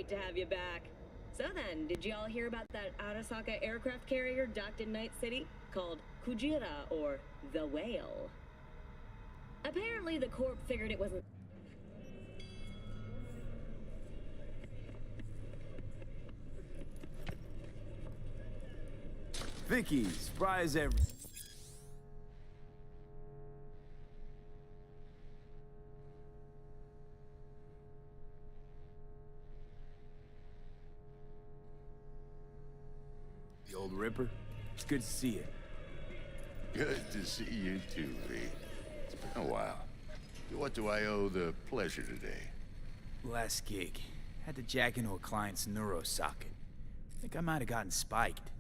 great to have you back. So then, did you all hear about that Arasaka aircraft carrier docked in Night City called Kujira, or the Whale? Apparently the Corp figured it wasn't... Vicky, spry as ever. The old Ripper? It's good to see you. Good to see you too, V. It's been a while. What do I owe the pleasure today? Last gig. Had to jack into a client's neuro socket. Think I might have gotten spiked.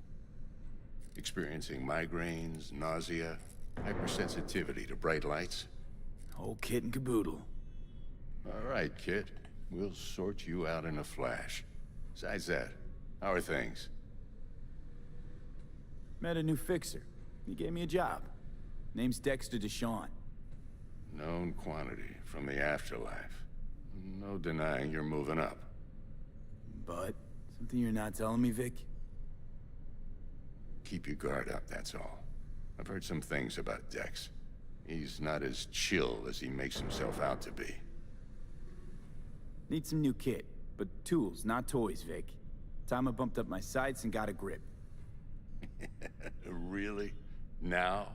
Experiencing migraines, nausea, hypersensitivity to bright lights? Whole kit and caboodle. All right, kid. We'll sort you out in a flash. Besides that, how are things? Met a new fixer. He gave me a job. Name's Dexter Deshawn. Known quantity from the afterlife. No denying you're moving up. But, something you're not telling me, Vic? Keep your guard up, that's all. I've heard some things about Dex. He's not as chill as he makes himself out to be. Need some new kit, but tools, not toys, Vic. Time I bumped up my sights and got a grip. Really? Now?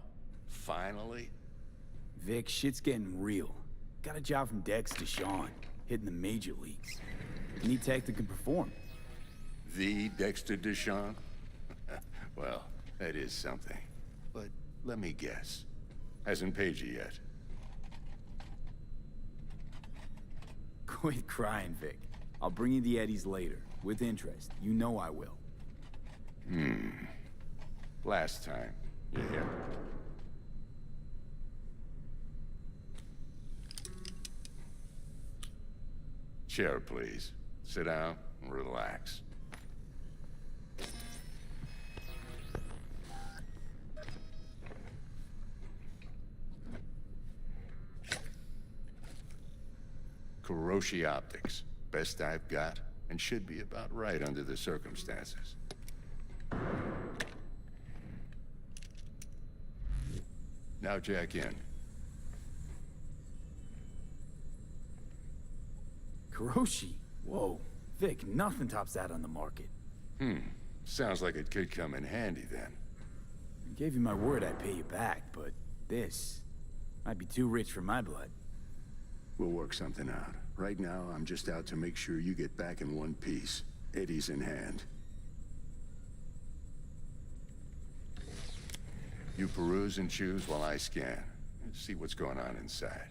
Finally? Vic, shit's getting real. Got a job from Dex Deshawn, hitting the major leagues. Need tech that can perform. The Dexter Deshawn? Well, that is something. But let me guess. Hasn't paid you yet. Quit crying, Vic. I'll bring you the eddies later, with interest. You know I will. Last time. You hear? Chair, please. Sit down and relax. Kuroshi Optics. Best I've got, and should be about right under the circumstances. Now jack in. Kuroshi? Whoa. Vic, nothing tops that on the market. Sounds like it could come in handy then. I gave you my word I'd pay you back, but this might be too rich for my blood. We'll work something out. Right now, I'm just out to make sure you get back in one piece. Eddie's in hand. You peruse and choose while I scan. See what's going on inside.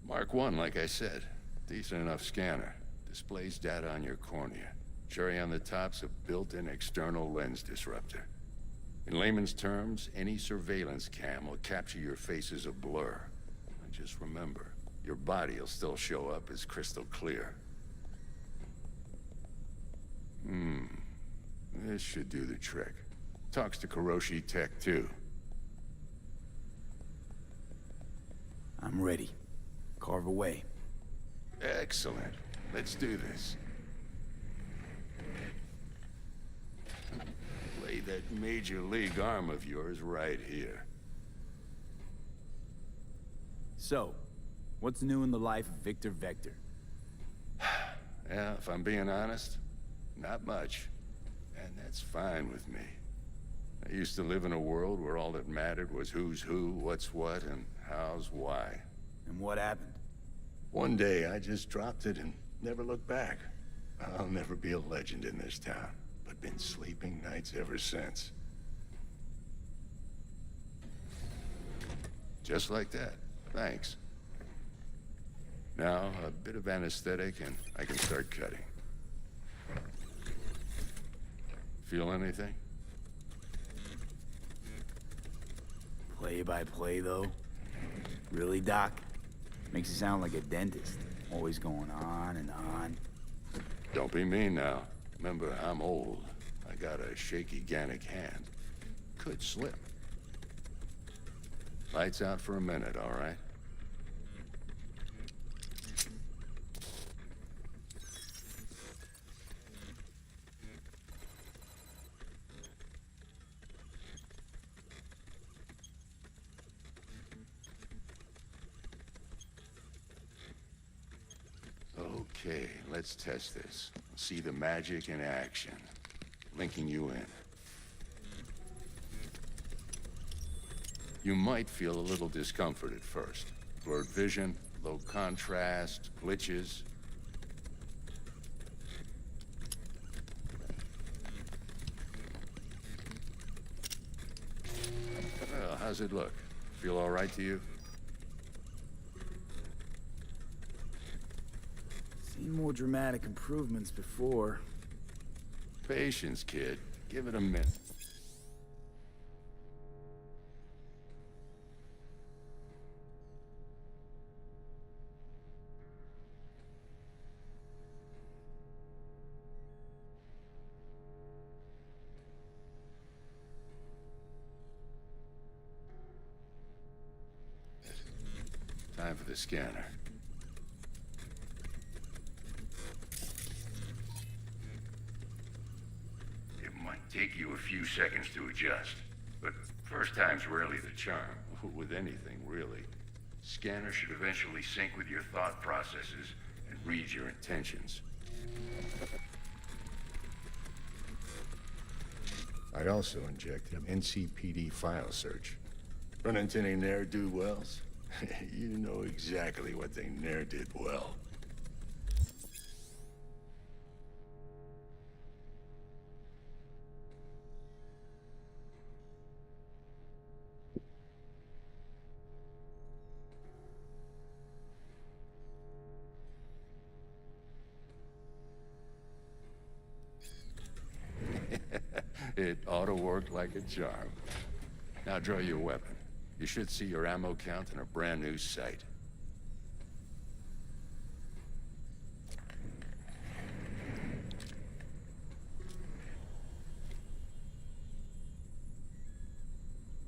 Mark 1, like I said. Decent enough scanner. Displays data on your cornea. Cherry on the top's a built-in external lens disruptor. In layman's terms, any surveillance cam will capture your face as a blur. And just remember, your body will still show up as crystal clear. This should do the trick. Talks to Kuroshi Tech, too. I'm ready. Carve away. Excellent. Let's do this. Lay that major league arm of yours right here. So, what's new in the life of Victor Vector? Yeah, if I'm being honest, not much. And that's fine with me. I used to live in a world where all that mattered was who's who, what's what, and how's why. And what happened? One day, I just dropped it and never looked back. I'll never be a legend in this town, but been sleeping nights ever since. Just like that. Thanks. Now, a bit of anesthetic and I can start cutting. Feel anything? Play by play, though? Really, Doc? Makes you sound like a dentist. Always going on and on. Don't be mean now. Remember, I'm old. I got a shaky Gannic hand. Could slip. Lights out for a minute, all right? Okay, let's test this. See the magic in action. Linking you in. You might feel a little discomfort at first. Blurred vision, low contrast, glitches. Well, how's it look? Feel all right to you? Seen more dramatic improvements before. Patience, kid. Give it a minute. Time for the scanner. It might take you a few seconds to adjust, but first time's rarely the charm, with anything, really. Scanner should eventually sync with your thought processes and read your intentions. I also injected an NCPD file search. Run into any ne'er-do-wells? You know exactly what they ne'er did well. It ought to work like a charm. Now draw your weapon. You should see your ammo count in a brand new sight.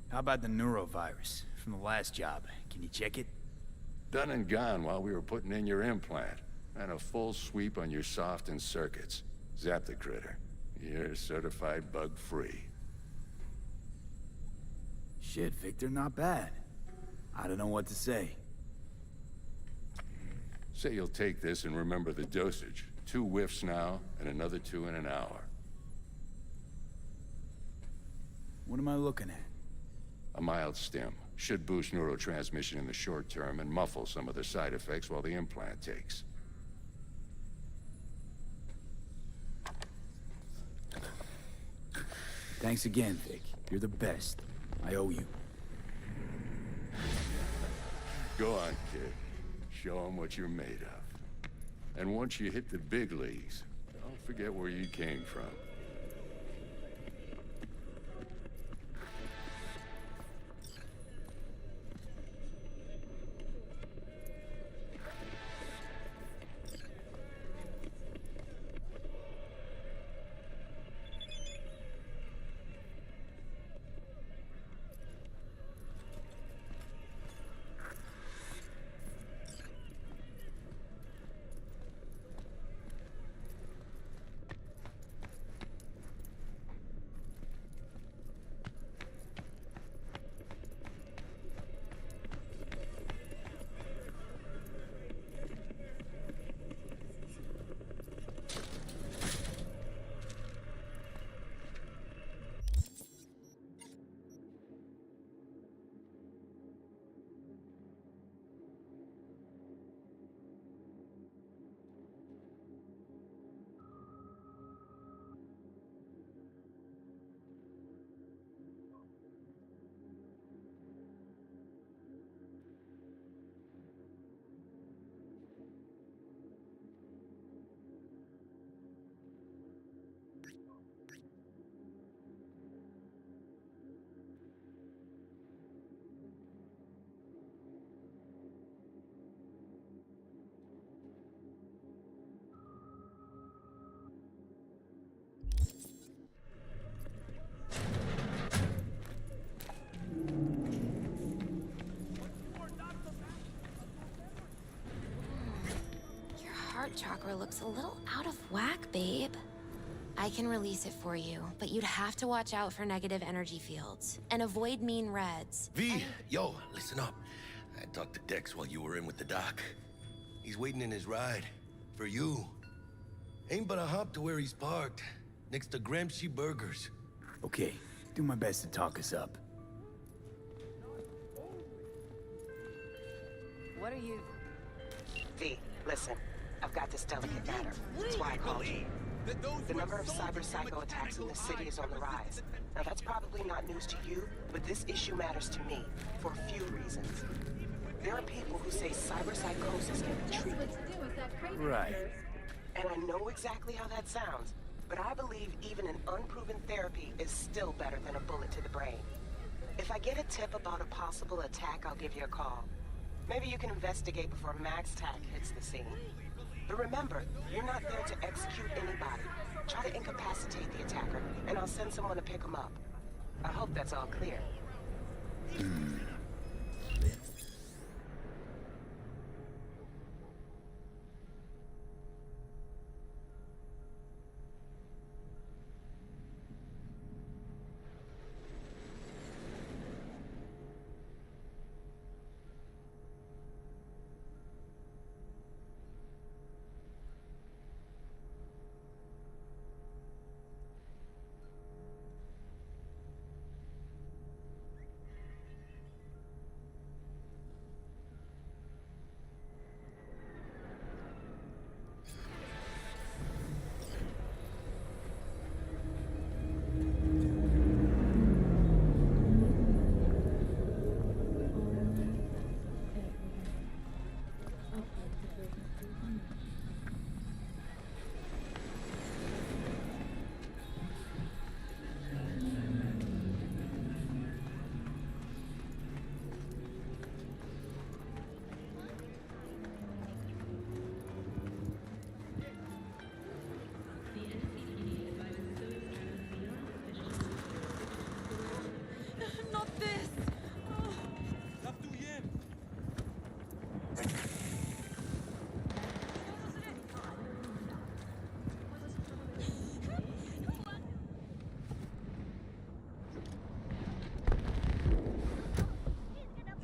How about the neurovirus from the last job? Can you check it? Done and gone while we were putting in your implant. And a full sweep on your soft and circuits. Zap the critter. You're certified bug-free. Shit, Victor, not bad. I don't know what to say. Say you'll take this and remember the dosage. 2 whiffs now, and another 2 in an hour. What am I looking at? A mild stim. Should boost neurotransmission in the short term and muffle some of the side effects while the implant takes. Thanks again, Vic. You're the best. I owe you. Go on, kid. Show them what you're made of. And once you hit the big leagues, don't forget where you came from. Heart chakra looks a little out of whack, babe. I can release it for you, but you'd have to watch out for negative energy fields and avoid mean reds. V, yo, listen up. I talked to Dex while you were in with the doc. He's waiting in his ride. For you. Ain't but a hop to where he's parked. Next to Gramsci Burgers. Okay, do my best to talk us up. What are you... V, listen. I've got this delicate matter. That's why I called you. The number of cyber-psycho attacks in the city is on the rise. Now that's probably not news to you, but this issue matters to me for a few reasons. There are people who say cyber-psychosis can be treated. Right. And I know exactly how that sounds, but I believe even an unproven therapy is still better than a bullet to the brain. If I get a tip about a possible attack, I'll give you a call. Maybe you can investigate before Max Tack hits the scene. But remember, you're not there to execute anybody. Try to incapacitate the attacker, and I'll send someone to pick him up. I hope that's all clear.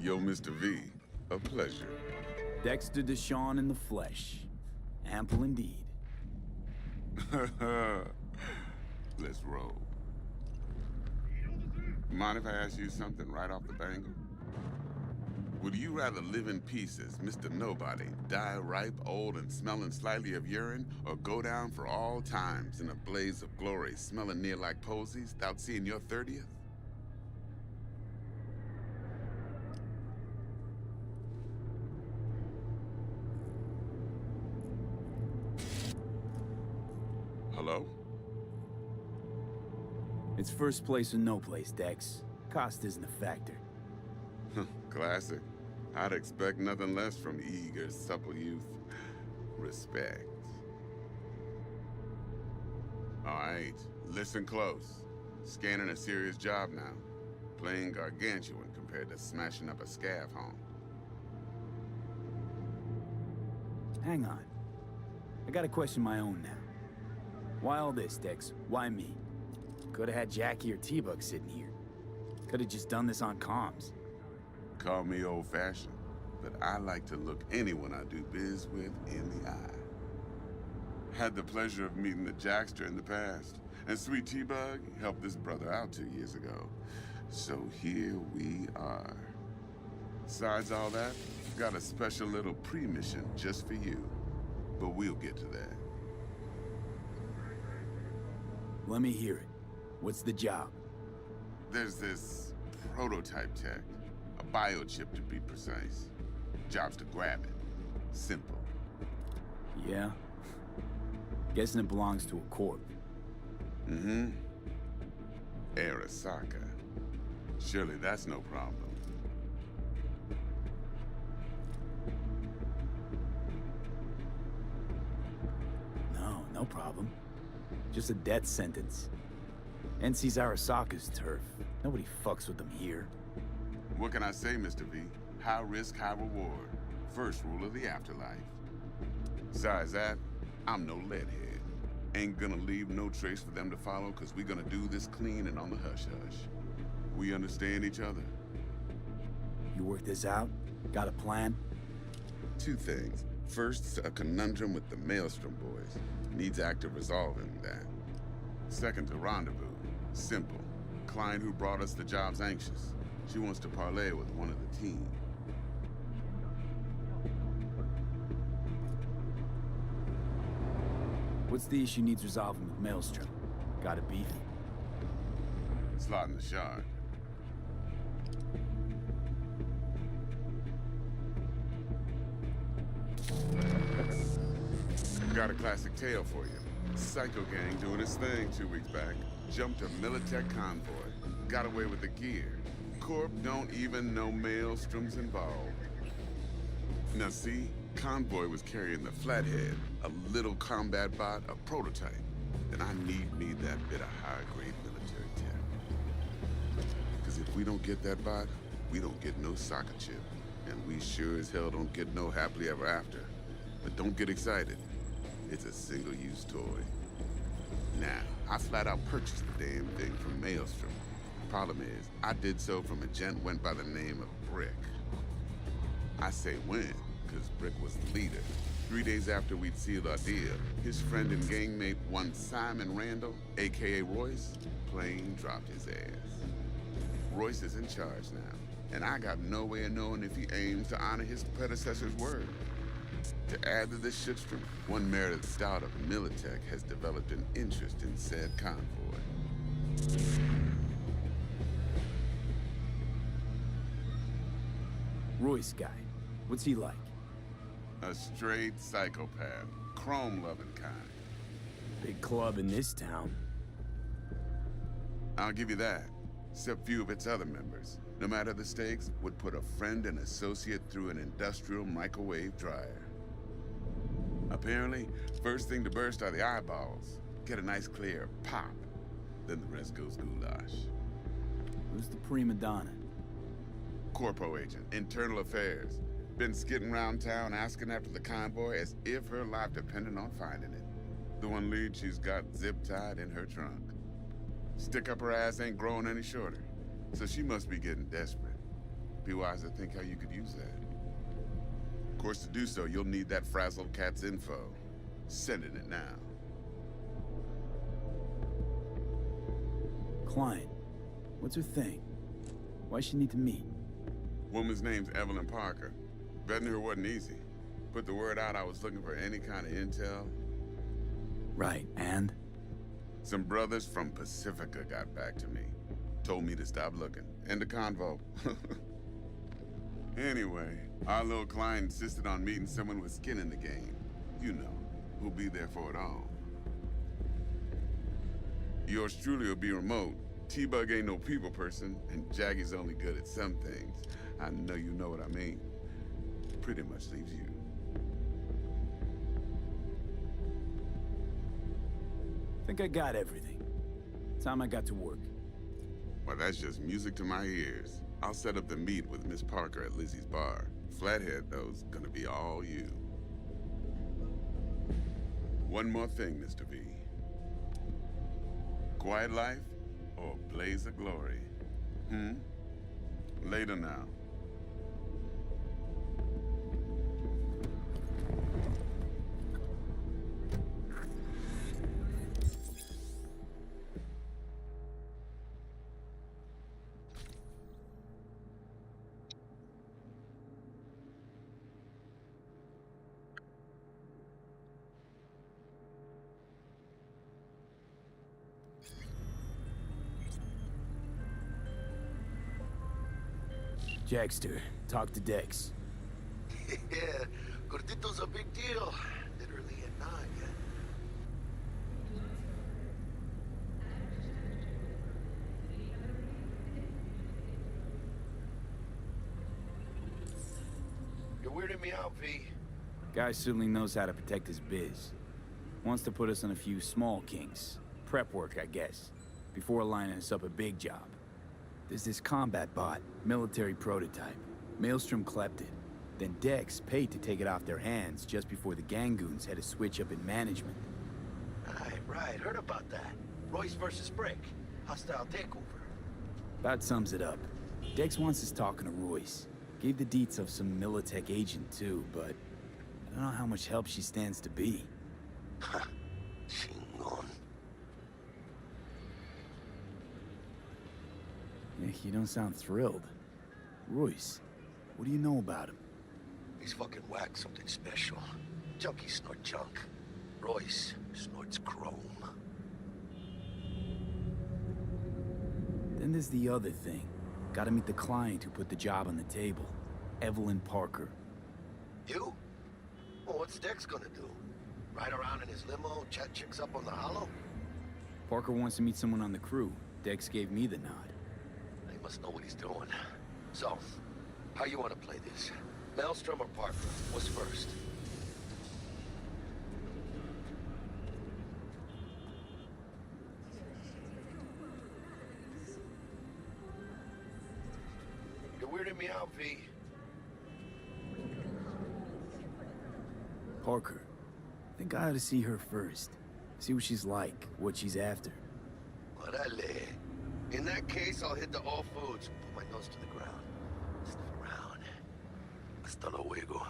Yo, Mr. V, a pleasure. Dexter Deshawn in the flesh. Ample indeed. Let's roll. Mind if I ask you something right off the bangle? Would you rather live in pieces, Mr. Nobody, die ripe, old, and smelling slightly of urine, or go down for all times in a blaze of glory, smelling near like posies, without seeing your 30th? It's first place or no place, Dex. Cost isn't a factor. Classic. I'd expect nothing less from eager, supple youth. Respect. All right, listen close. Scanning a serious job now. Playing gargantuan compared to smashing up a scav home. Hang on. I gotta question my own now. Why all this, Dex? Why me? Could've had Jackie or T-Bug sitting here. Could've just done this on comms. Call me old-fashioned, but I like to look anyone I do biz with in the eye. Had the pleasure of meeting the Jackster in the past, and Sweet T-Bug helped this brother out 2 years ago. So here we are. Besides all that, got a special little pre-mission just for you. But we'll get to that. Let me hear it. What's the job? There's this prototype tech. A biochip to be precise. Job's to grab it. Simple. Yeah? Guessing it belongs to a corp. Mm-hmm. Arasaka. Surely that's no problem. No problem. Just a death sentence. NC's Arasaka's turf. Nobody fucks with them here. What can I say, Mr. V? High risk, high reward. First rule of the afterlife. Besides that, I'm no leadhead. Ain't gonna leave no trace for them to follow, cause we gonna do this clean and on the hush-hush. We understand each other. You work this out? Got a plan? Two things. First, a conundrum with the Maelstrom boys. Needs active resolving that. Second, a rendezvous. Simple. Client who brought us the job's anxious. She wants to parlay with one of the team. What's the issue needs resolving with Maelstrom? Got a beef? Slot in the shard. Got a classic tale for you. Psycho gang doing his thing 2 weeks back. Jumped a Militech convoy. Got away with the gear. Corp don't even know Maelstrom's involved. Now see, convoy was carrying the Flathead, a little combat bot, a prototype. Then I need me that bit of high-grade military tech. Because if we don't get that bot, we don't get no soccer chip. And we sure as hell don't get no happily ever after. But don't get excited. It's a single-use toy. Now, I flat out purchased the damn thing from Maelstrom. Problem is, I did so from a gent went by the name of Brick. I say when, because Brick was the leader. 3 days after we'd sealed our deal, his friend and gangmate, one Simon Randall, aka Royce, plain dropped his ass. Royce is in charge now, and I got no way of knowing if he aims to honor his predecessor's word. To add to this shitstorm, one Meredith Stout of Militech has developed an interest in said convoy. Royce guy. What's he like? A straight psychopath, chrome-loving kind. Big club in this town. I'll give you that, except few of its other members, no matter the stakes, would put a friend and associate through an industrial microwave dryer. Apparently, first thing to burst are the eyeballs. Get a nice clear pop. Then the rest goes goulash. Who's the prima donna? Corpo agent, internal affairs. Been skidding around town asking after the convoy as if her life depended on finding it. The one lead she's got zip-tied in her trunk. Stick up her ass ain't growing any shorter, so she must be getting desperate. Be wise to think how you could use that. Of course, to do so, you'll need that frazzled cat's info. Sending it now. Client. What's her thing? Why she need to meet? Woman's name's Evelyn Parker. Vetting her wasn't easy. Put the word out I was looking for any kind of intel. Right, and? Some brothers from Pacifica got back to me. Told me to stop looking. End of convo. Anyway, our little client insisted on meeting someone with skin in the game. You know, who'll be there for it all. Yours truly will be remote, T-Bug ain't no people person, and Jackie's only good at some things. I know you know what I mean. Pretty much leaves you. Think I got everything. Time I got to work. Well, that's just music to my ears. I'll set up the meet with Miss Parker at Lizzie's bar. Flathead, though's gonna be all you. One more thing, Mr. V. Quiet life or blaze of glory? Later now. Jackster, talk to Dex. Yeah, Gordito's a big deal. Literally at 9, yeah. You're weirding me out, V. Guy certainly knows how to protect his biz. Wants to put us on a few small kinks. Prep work, I guess. Before lining us up a big job. There's this combat bot, military prototype. Maelstrom clept it. Then Dex paid to take it off their hands just before the Gangoons had a switch up in management. Right, heard about that. Royce versus Brick. Hostile takeover. That sums it up. Dex wants us talking to Royce. Gave the deets of some Militech agent too, but I don't know how much help she stands to be. Chingon. Yeah, you don't sound thrilled. Royce, what do you know about him? He's fucking whack, something special. Junkies snort junk. Royce snorts chrome. Then there's the other thing. Gotta meet the client who put the job on the table. Evelyn Parker. You? Well, what's Dex gonna do? Ride around in his limo, chat chicks up on the hollow? Parker wants to meet someone on the crew. Dex gave me the nod. He must know what he's doing. So, how you want to play this? Maelstrom or Parker? What's first? You're weirding me out, V. Parker. I think I ought to see her first. See what she's like, what she's after. Orale. In that case, I'll hit the all foods. Put my nose to the ground. Sniff around. Hasta luego.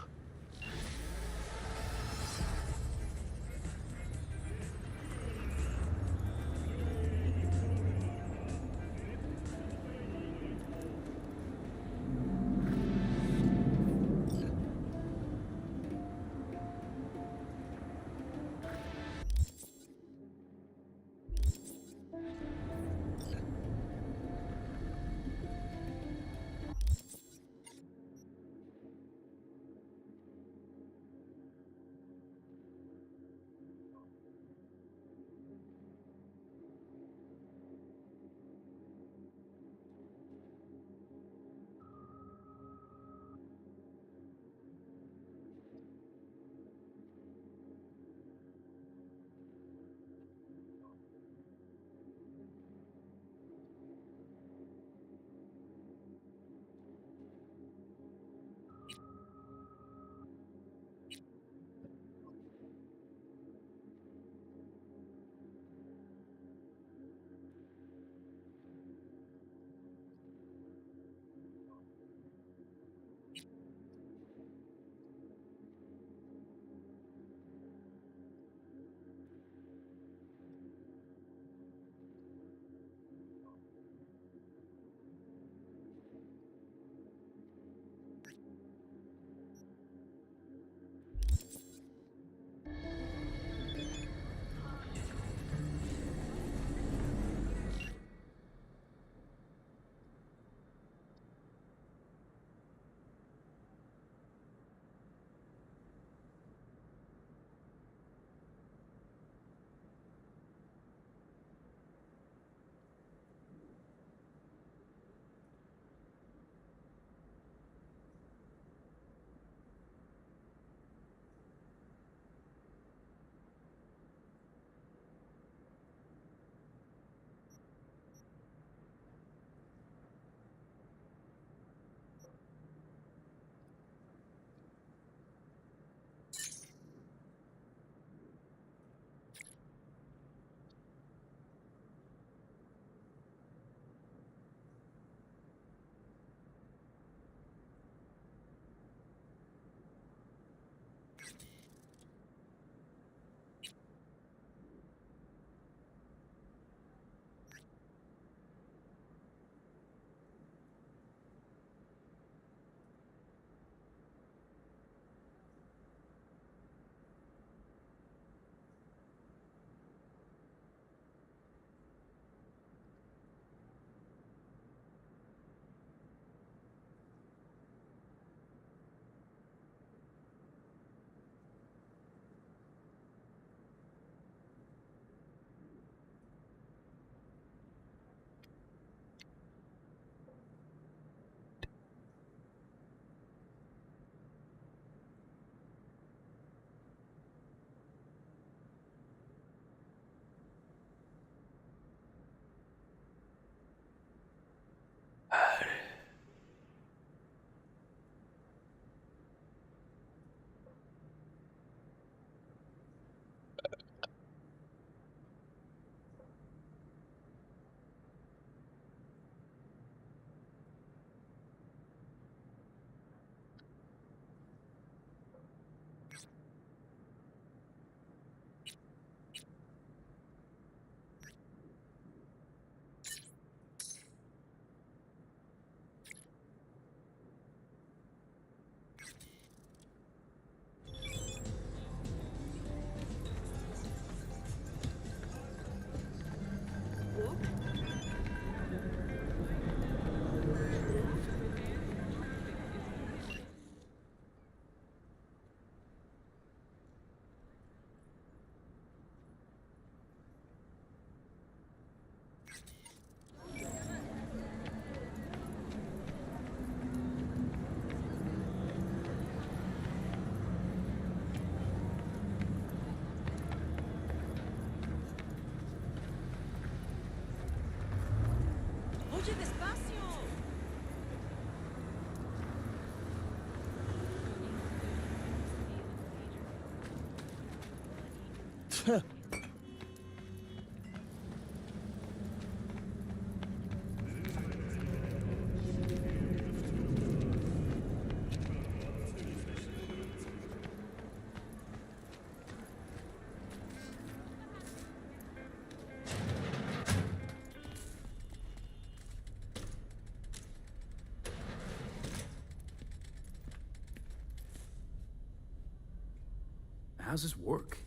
How's this work?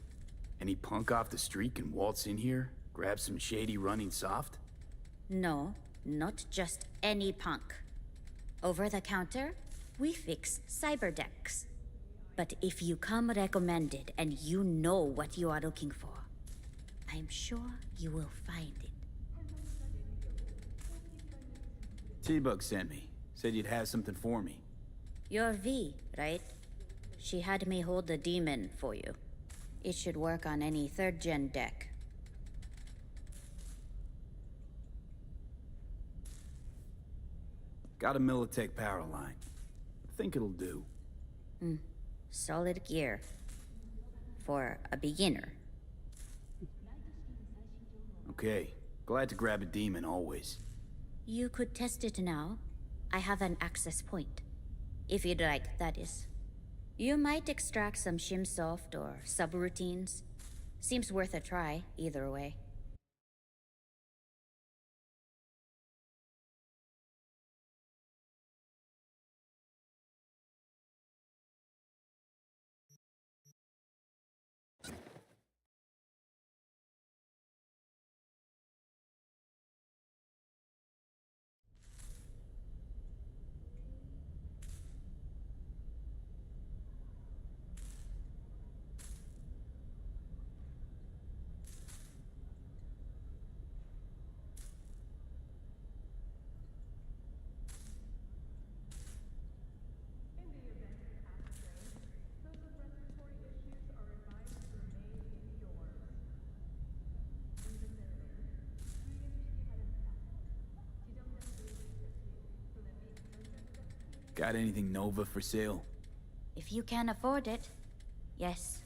Any punk off the street can waltz in here, grab some shady running soft? No, not just any punk. Over the counter, we fix cyberdecks. But if you come recommended and you know what you are looking for, I'm sure you will find it. T-Bug sent me. Said you'd have something for me. You're V, right? She had me hold the demon for you. It should work on any 3rd-gen deck. Got a Militech power line. Think it'll do. Solid gear. For a beginner. Okay. Glad to grab a demon always. You could test it now. I have an access point. If you'd like, that is. You might extract some shimsoft or subroutines. Seems worth a try, either way. Got anything Nova for sale? If you can afford it, yes.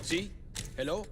See? Hello?